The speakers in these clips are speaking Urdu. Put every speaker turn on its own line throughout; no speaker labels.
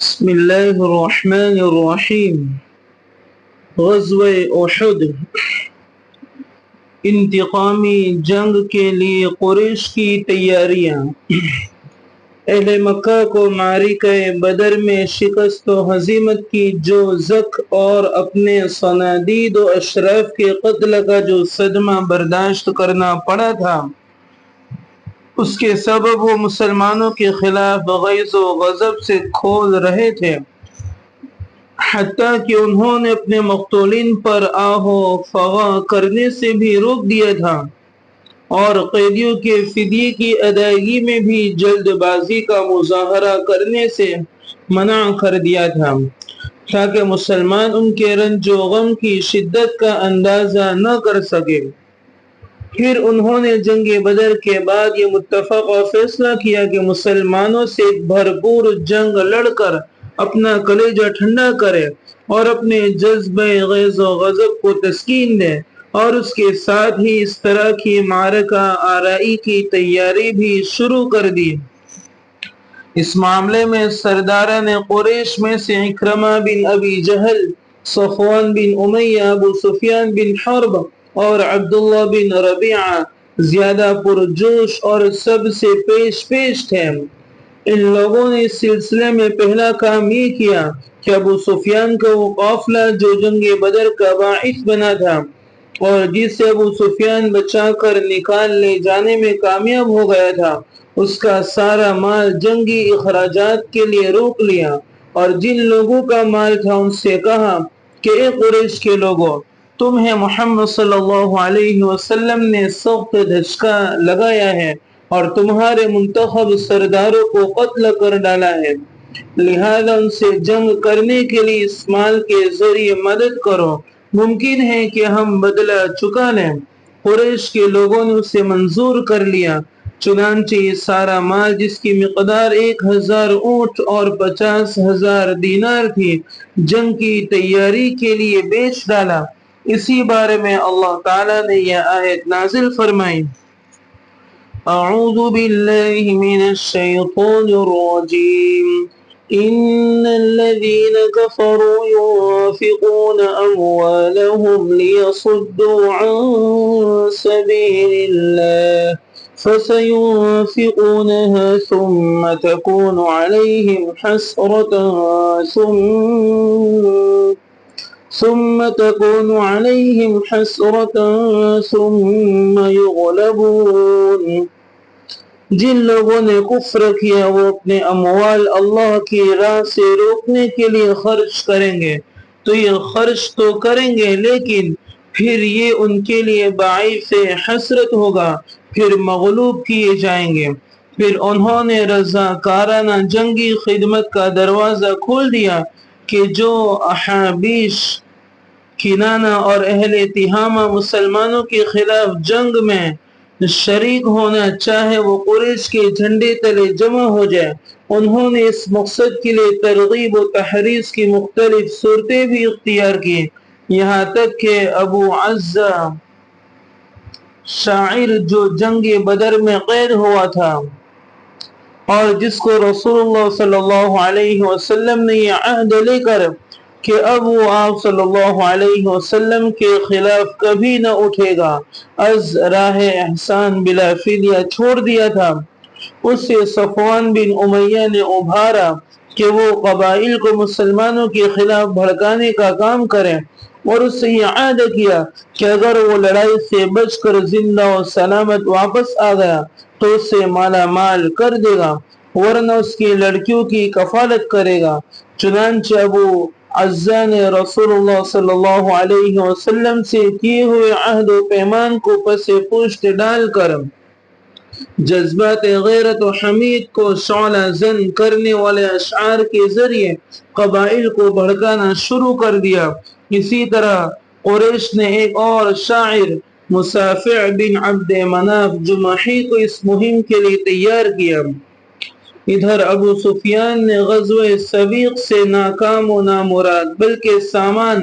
بسم اللہ الرحمن الرحیم۔ غزوہ احد، انتقامی جنگ کے لیے قریش کی تیاریاں۔ اہل مکہ کو معرکہ بدر میں شکست و ہزیمت کی جو زخ اور اپنے صنادید و اشراف کے قتل کا جو صدمہ برداشت کرنا پڑا تھا، اس کے سبب وہ مسلمانوں کے خلاف غیظ و غضب سے کھول رہے تھے، حتیٰ کہ انہوں نے اپنے مقتولین پر آہ و فغاں کرنے سے بھی روک دیا تھا اور قیدیوں کے فدیے کی ادائیگی میں بھی جلد بازی کا مظاہرہ کرنے سے منع کر دیا تھا، تاکہ مسلمان ان کے رنج و غم کی شدت کا اندازہ نہ کر سکے۔ پھر انہوں نے جنگ بدر کے بعد یہ متفقہ فیصلہ کیا کہ مسلمانوں سے ایک بھرپور جنگ لڑ کر اپنا کلیجہ ٹھنڈا کرے اور اپنے جذبہ غیظ و غضب کو تسکین دے، اور اس کے ساتھ ہی اس طرح کی معرکہ آرائی کی تیاری بھی شروع کر دی۔ اس معاملے میں سرداران قریش میں سے اکرمہ بن ابی جہل، صفوان بن امیہ، ابو سفیان بن حرب اور عبداللہ بن ربیعہ زیادہ پرجوش اور سب سے پیش تھے۔ ان لوگوں نے اس سلسلے میں پہلا کام یہ کیا کہ ابو سفیان کا وہ قافلہ جو جنگ بدر کا باعث بنا تھا اور جسے ابو سفیان بچا کر نکال لے جانے میں کامیاب ہو گیا تھا، اس کا سارا مال جنگی اخراجات کے لیے روک لیا، اور جن لوگوں کا مال تھا ان سے کہا کہ اے قریش کے لوگوں، تمہیں محمد صلی اللہ علیہ وسلم نے سخت دھچکا لگایا ہے اور تمہارے منتخب سرداروں کو قتل کر ڈالا ہے، لہذا ان سے جنگ کرنے کے لیے اس مال کے ذریعے مدد کرو، ممکن ہے کہ ہم بدلہ چکا لیں۔ قریش کے لوگوں نے اسے منظور کر لیا، چنانچہ یہ سارا مال جس کی مقدار 1000 اونٹ اور 50,000 دینار تھی، جنگ کی تیاری کے لیے بیچ ڈالا۔ اسی بارے میں اللہ تعالیٰ نے یہ آیت نازل فرمائی: اعوذ باللہ من الشیطان الرجیم، ان الذین کفروا ينفقون اموالهم ليصدوا عن سبیل اللہ فسينفقونها ثم تكون عليهم حسرة ثم يغلبون۔ جن لوگوں نے کفر کیا وہ اپنے اموال اللہ کی راہ سے روکنے کے لیے خرچ کریں گے، تو یہ خرچ تو کریں گے لیکن پھر یہ ان کے لیے باعث حسرت ہوگا، پھر مغلوب کیے جائیں گے۔ پھر انہوں نے رضاکارانہ جنگی خدمت کا دروازہ کھول دیا کہ جو احابیش، کنانہ اور اہل تہامہ مسلمانوں کے خلاف جنگ میں شریک ہونا چاہے وہ قریش کے جھنڈے تلے جمع ہو جائے۔ انہوں نے اس مقصد کے لیے ترغیب و تحریض کی مختلف صورتیں بھی اختیار کی، یہاں تک کہ ابو عزہ شاعر جو جنگ بدر میں قید ہوا تھا اور جس کو رسول اللہ صلی اللہ علیہ وسلم نے یہ عہد لے کر کہ اب وہ آپ صلی اللہ علیہ وسلم کے خلاف کبھی نہ اٹھے گا، از راہ احسان بلا فدیہ چھوڑ دیا تھا، اس سے صفوان بن امیہ نے ابھارا کہ وہ قبائل کو مسلمانوں کے خلاف بھڑکانے کا کام کریں، اور اس سے یہ عہد کیا کہ اگر وہ لڑائی سے بچ کر زندہ و سلامت واپس آ گیا تو اس سے مالا مال کر دے گا، ورنہ اس کی لڑکیوں کی کفالت کرے گا۔ چنانچہ ابو عزہ نے رسول اللہ صلی اللہ علیہ وسلم سے کیے ہوئے عہد و پیمان کو پس پشت ڈال کر جذبات غیرت و حمید کو شعلہ زن کرنے والے اشعار کے ذریعے قبائل کو بھڑکانا شروع کر دیا۔ اسی طرح قریش نے ایک اور شاعر مصافع بن عبد مناف جمحی کو اس مہم کے لیے تیار کیا۔ ادھر ابو سفیان نے غزوہ سویق سے ناکام و نامراد بلکہ سامان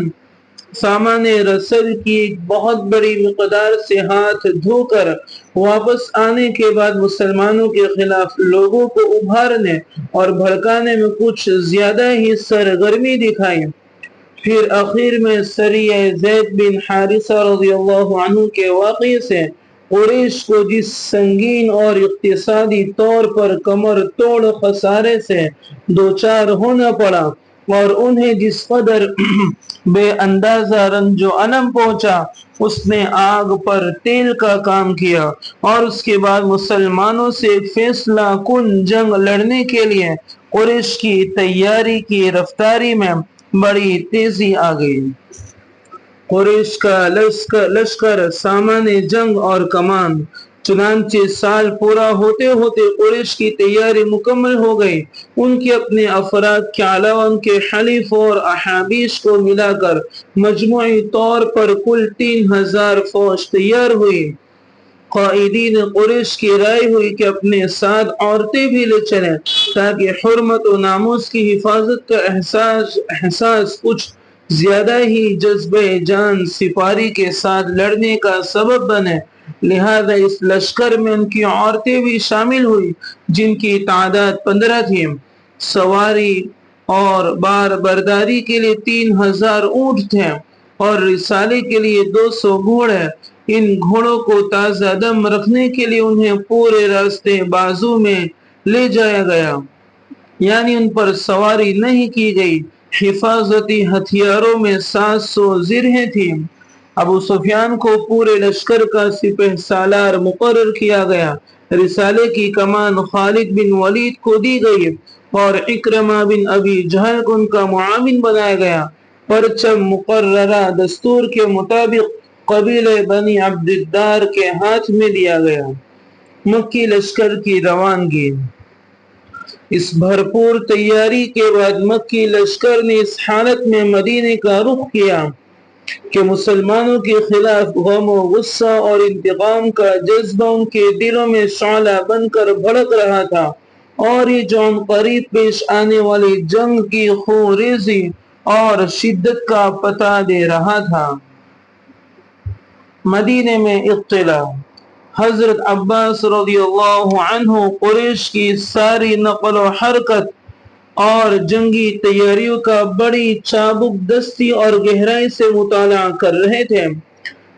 سامان رسل کی ایک بہت بڑی مقدار سے ہاتھ دھو کر واپس آنے کے بعد مسلمانوں کے خلاف لوگوں کو ابھارنے اور بھڑکانے میں کچھ زیادہ ہی سرگرمی دکھائی۔ پھر آخر میں سریہ زید بن حارثہ رضی اللہ عنہ کے واقعے سے قریش کو جس سنگین اور اقتصادی طور پر کمر توڑ خسارے سے دوچار ہونا پڑا اور انہیں جس قدر بے اندازہ رنج و الم پہنچا، اس نے آگ پر تیل کا کام کیا، اور اس کے بعد مسلمانوں سے فیصلہ کن جنگ لڑنے کے لیے قریش کی تیاری کی رفتاری میں بڑی تیزی آ گئی۔ قریش کا لشکر، سامان جنگ اور کمان۔ چنانچہ سال پورا ہوتے ہوتے قریش کی تیاری مکمل ہو گئی۔ ان کے اپنے افراد کے علاوہ ان کے حلیف اور احابیش کو ملا کر مجموعی طور پر کل 3000 فوج تیار ہوئی۔ قائدین قریش کی رائے ہوئی کہ اپنے ساتھ عورتیں بھی لے چلیں تاکہ حرمت و ناموس کی حفاظت کا احساس کچھ زیادہ ہی جذبہ جان سپاری کے ساتھ لڑنے کا سبب بنے۔ لہذا اس لشکر میں ان کی عورتیں بھی شامل ہوئی، جن کی تعداد 15 تھی۔ سواری اور بار برداری کے لیے 3000 اونٹ تھے اور رسالے کے لیے 200 گھوڑے۔ ان گھوڑوں کو تازہ دم رکھنے کے لیے انہیں پورے راستے بازو میں لے جایا گیا، یعنی ان پر سواری نہیں کی گئی۔ حفاظتی ہتھیاروں میں 700 زرہیں تھیں۔ ابو سفیان کو پورے لشکر کا سپہ سالار مقرر کیا گیا۔ رسالے کی کمان خالد بن ولید کو دی گئی اور اکرمہ بن ابی جہل کو ان کا معاون بنایا گیا۔ پرچم مقررہ دستور کے مطابق قبیلہ بنی عبد الدار کے ہاتھ میں دیا گیا۔ مکی لشکر کی روانگی۔ اس بھرپور تیاری کے بعد مکی لشکر نے اس حالت میں مدینے کا رخ کیا کہ مسلمانوں کے خلاف غم و غصہ اور انتقام کا جذبہ ان کے دلوں میں شعلہ بن کر بھڑک رہا تھا، اور یہ جو عنقریب پیش آنے والی جنگ کی خونریزی اور شدت کا پتہ دے رہا تھا۔ مدینے میں اطلاع۔ حضرت عباس رضی اللہ عنہ قریش کی ساری نقل و حرکت اور جنگی تیاریوں کا بڑی چابک دستی اور گہرائی سے مطالعہ کر رہے تھے۔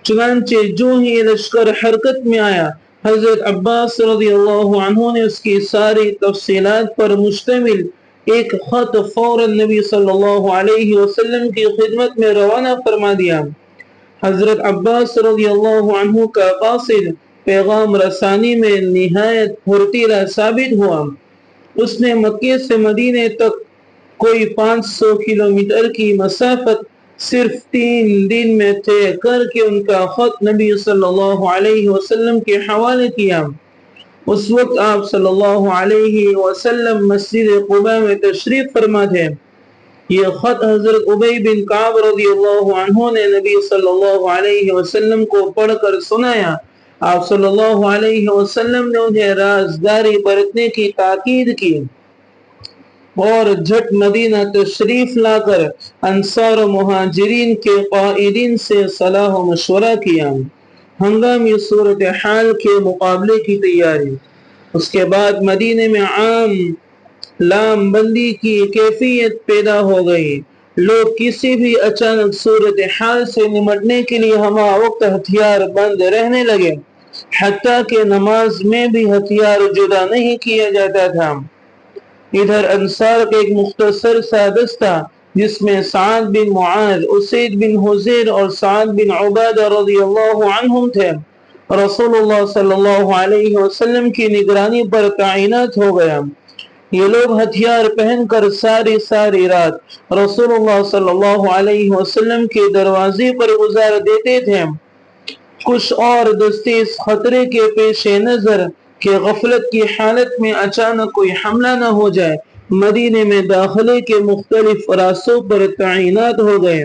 چنانچہ جو ہی لشکر حرکت میں آیا، حضرت عباس رضی اللہ عنہ نے اس کی ساری تفصیلات پر مشتمل ایک خط فوراً نبی صلی اللہ علیہ وسلم کی خدمت میں روانہ فرما دیا۔ حضرت عباس رضی اللہ عنہ کا قاصد پیغام رسانی میں نہایت پھرتیلا ثابت ہوا۔ اس نے مکے سے مدینے تک کوئی 500 کلومیٹر کی مسافت صرف 3 دن میں طے کر کے ان کا خط نبی صلی اللہ علیہ وسلم کے حوالے کیا۔ اس وقت آپ صلی اللہ علیہ وسلم مسجد قباء میں تشریف فرما تھے۔ یہ خط حضرت ابی بن کعب رضی اللہ عنہ نے نبی صلی اللہ علیہ وسلم کو پڑھ کر سنایا۔ آپ صلی اللہ علیہ وسلم نے انہیں رازداری برتنے کی تاکید کی اور جھٹ مدینہ تشریف لا کر انصار و مہاجرین کے قائدین سے صلاح و مشورہ کیا۔ ہنگامی صورتحال کے مقابلے کی تیاری۔ اس کے بعد مدینے میں عام لام بندی کی کیفیت پیدا ہو گئی۔ لوگ کسی بھی اچانک صورتحال سے نمٹنے کے لیے ہمہ وقت ہتھیار بند رہنے لگے، حتیٰ کہ نماز میں بھی ہتھیار جدا نہیں کیا جاتا تھا۔ ادھر انصار کا ایک مختصر سا دستہ جس میں سعد بن معاذ، اسید بن حضیر اور سعد بن عبادہ رضی اللہ عنہم تھے، رسول اللہ صلی اللہ علیہ وسلم کی نگرانی پر تعینات ہو گیا۔ یہ لوگ ہتھیار پہن کر ساری رات رسول اللہ صلی اللہ علیہ وسلم کے دروازے پر گزار دیتے تھے۔ کچھ اور دستے اس خطرے کے پیش نظر کہ غفلت کی حالت میں اچانک کوئی حملہ نہ ہو جائے، مدینے میں داخلے کے مختلف راستوں پر تعینات ہو گئے۔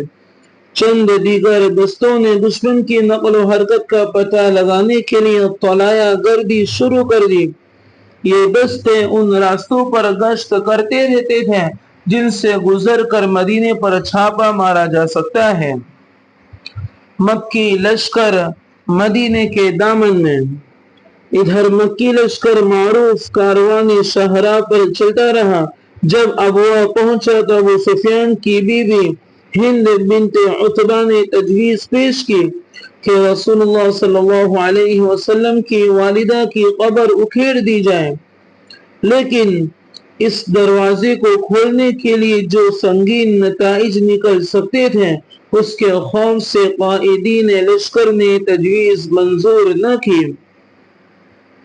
چند دیگر دستوں نے دشمن کی نقل و حرکت کا پتہ لگانے کے لیے طلایہ گردی شروع کر دی۔ یہ دستے ان راستوں پر گشت کرتے رہتے تھے جن سے گزر کر مدینے پر چھاپا مارا جا سکتا ہے۔ مکی لشکر مدینے کے دامن میں۔ ادھر مکی لشکر معروف کاروانی شاہراہ پر چلتا رہا۔ جب ابوا پہنچا تو ابو سفیان کی بیوی ہند بنت عتبہ نے تجویز پیش کی کہ رسول اللہ صلی اللہ علیہ وسلم کی والدہ کی قبر اکھیڑ دی جائے، لیکن اس دروازے کو کھولنے کے لیے جو سنگین نتائج نکل سکتے تھے اس کے خوف سے قائدین لشکر نے تجویز منظور نہ کی۔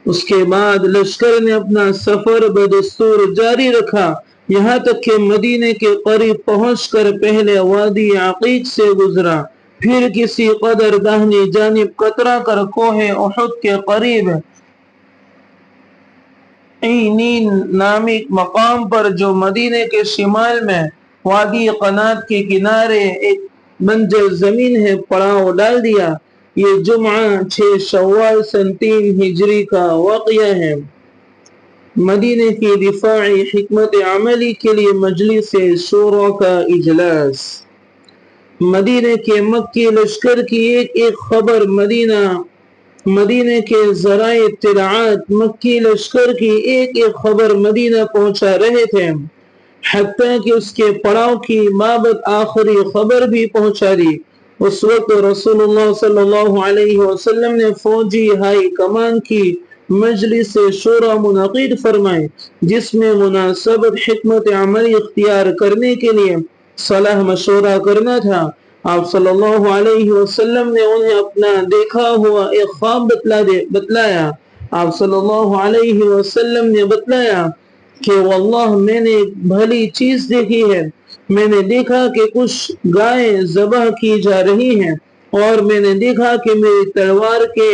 اس کے بعد لشکر نے اپنا سفر بدستور جاری رکھا، یہاں تک کہ مدینے کے قریب پہنچ کر پہلے وادی عقیق سے گزرا، پھر کسی قدر داہنی جانب کترا کر کوہ احد کے قریب عینین نامی مقام پر جو مدینے کے شمال میں وادی قنات کے کنارے ایک بنجر زمین ہے پڑاؤ ڈال دیا۔ یہ جمعہ 6 شوال سن 3 ہجری کا واقعہ ہے۔ مدینے کی دفاعی حکمت عملی کے لیے مجلس شورا کا اجلاس۔ مدینے کے مکی لشکر کی ایک خبر مدینے کے ذرائع اطلاعات مکی لشکر کی ایک خبر مدینہ پہنچا رہے تھے، حتیٰ کہ اس کے پڑاؤ کی بابت آخری خبر بھی پہنچا دی۔ اس وقت رسول اللہ صلی اللہ علیہ وسلم نے فوجی ہائی کمان کی مجلس شورا منعقد فرمائے، جس میں مناسبت حکمت عملی اختیار کرنے کے لیے صلاح مشورہ کرنا تھا۔ آپ صلی اللہ علیہ وسلم نے انہیں اپنا دیکھا ہوا ایک خواب بتلایا۔ آپ صلی اللہ علیہ وسلم نے بتلایا کہ واللہ میں نے ایک بھلی چیز دیکھی ہے۔ میں نے دیکھا کہ کچھ گائیں ذبح کی جا رہی ہیں، اور میں نے دیکھا کہ میری تلوار کے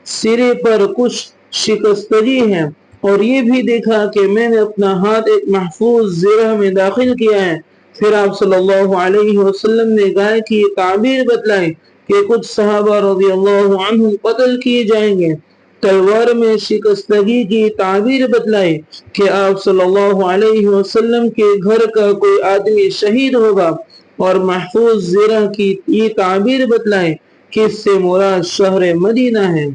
سرے پر کچھ شکستگی ہے، اور یہ بھی دیکھا کہ میں نے اپنا ہاتھ ایک محفوظ زرہ میں داخل کیا ہے۔ پھر آپ صلی اللہ علیہ وسلم نے گائے کی تعبیر بتلائی کہ کچھ صحابہ رضی اللہ عنہم قتل کیے جائیں گے۔ تلوار میں شکستگی کی تعبیر بتلائی کہ آپ صلی اللہ علیہ وسلم کے گھر کا کوئی آدمی شہید ہوگا، اور محفوظ زرہ کی یہ تعبیر بتلائی کہ اس سے مراد شہر مدینہ ہے۔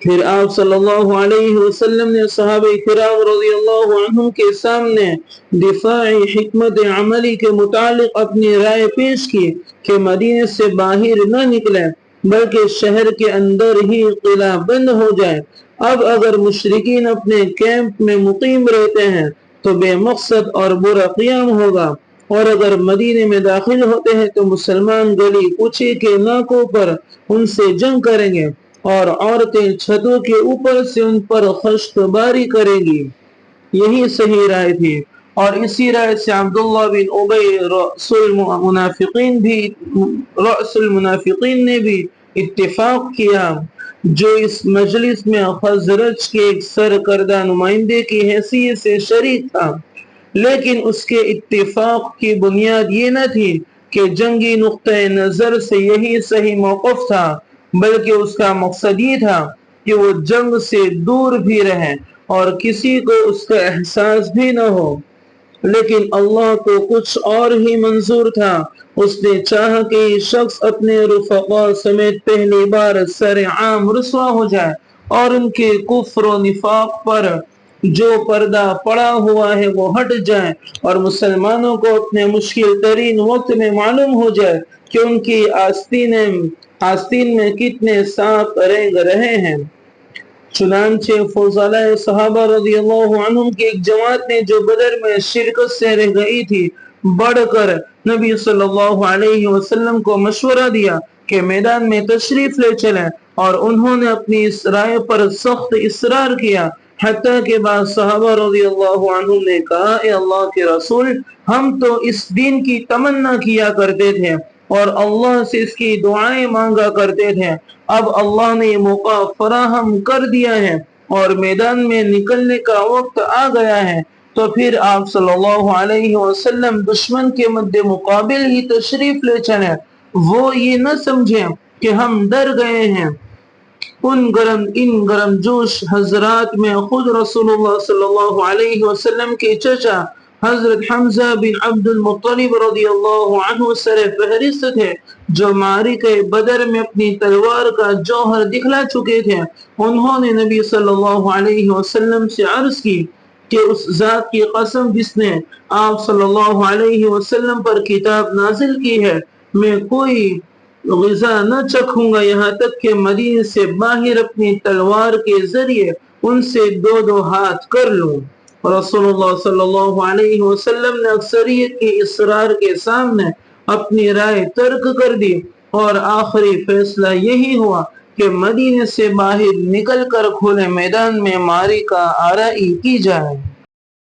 پھر آپ صلی اللہ علیہ وسلم نے صحابہ کرام رضی اللہ عنہم کے سامنے دفاعی حکمت عملی کے متعلق اپنی رائے پیش کی کہ مدینے سے باہر نہ نکلے بلکہ شہر کے اندر ہی قلعہ بند ہو جائے۔ اب اگر مشرکین اپنے کیمپ میں مقیم رہتے ہیں تو بے مقصد اور برا قیام ہوگا، اور اگر مدینے میں داخل ہوتے ہیں تو مسلمان گلی کوچے کے ناکوں پر ان سے جنگ کریں گے، اور عورتیں چھتوں کے اوپر سے ان پر خشت باری کریں گی۔ یہی صحیح رائے تھی، اور اسی رائے سے عبداللہ بن ابی رأس المنافقین نے بھی اتفاق کیا، جو اس مجلس میں خزرج کے ایک سرکردہ نمائندے کی حیثیت سے شریک تھا۔ لیکن اس کے اتفاق کی بنیاد یہ نہ تھی کہ جنگی نقطہ نظر سے یہی صحیح موقف تھا، بلکہ اس کا مقصد یہ تھا کہ وہ جنگ سے دور بھی رہے اور کسی کو اس کا احساس بھی نہ ہو۔ لیکن اللہ کو کچھ اور ہی منظور تھا۔ اس نے چاہا کہ یہ شخص اپنے رفقا سمیت پہلی بار سر عام رسوا ہو جائے، اور ان کے کفر و نفاق پر جو پردہ پڑا ہوا ہے وہ ہٹ جائے، اور مسلمانوں کو اپنے مشکل ترین وقت میں معلوم ہو جائے کہ ان کی آستین میں کتنے سانپ رینگ رہے ہیں۔ چنانچہ فضلاء صحابہ رضی اللہ عنہم کی ایک جماعت نے جو بدر میں شرکت سے رہ گئی تھی، بڑھ کر نبی صلی اللہ علیہ وسلم کو مشورہ دیا کہ میدان میں تشریف لے چلیں، اور انہوں نے اپنی اس رائے پر سخت اصرار کیا، حتیٰ کہ بعض صحابہ رضی اللہ عنہم نے کہا، اے اللہ کے رسول، ہم تو اس دین کی تمنا کیا کرتے تھے اور اللہ سے اس کی دعائیں مانگا کرتے تھے، اب اللہ نے یہ موقع فراہم کر دیا ہے اور میدان میں نکلنے کا وقت آ گیا ہے، تو پھر آپ صلی اللہ علیہ وسلم دشمن کے مد مقابل ہی تشریف لے چلیں، وہ یہ نہ سمجھیں کہ ہم ڈر گئے ہیں۔ ان گرم جوش حضرات میں خود رسول اللہ صلی اللہ علیہ وسلم کے چچا حضرت حمزہ بن عبد المطلب رضی اللہ عنہ سر فہرست تھے جو معرکہ بدر میں اپنی تلوار کا جوہر دکھلا چکے تھے۔ انہوں نے نبی صلی اللہ علیہ وسلم سے عرض کی کہ اس ذات کی قسم جس نے آپ صلی اللہ علیہ وسلم پر کتاب نازل کی ہے، میں کوئی غذا نہ چکھوں گا یہاں تک کہ مدینے سے باہر اپنی تلوار کے ذریعے ان سے دو ہاتھ کر لوں۔ رسول اللہ صلی اللہ علیہ وسلم نے اکثریت کے اصرار کے سامنے اپنی رائے ترک کر دی اور آخری فیصلہ یہی ہوا کہ مدینے سے باہر نکل کر کھلے میدان میں معرکہ آرائی کی جائے۔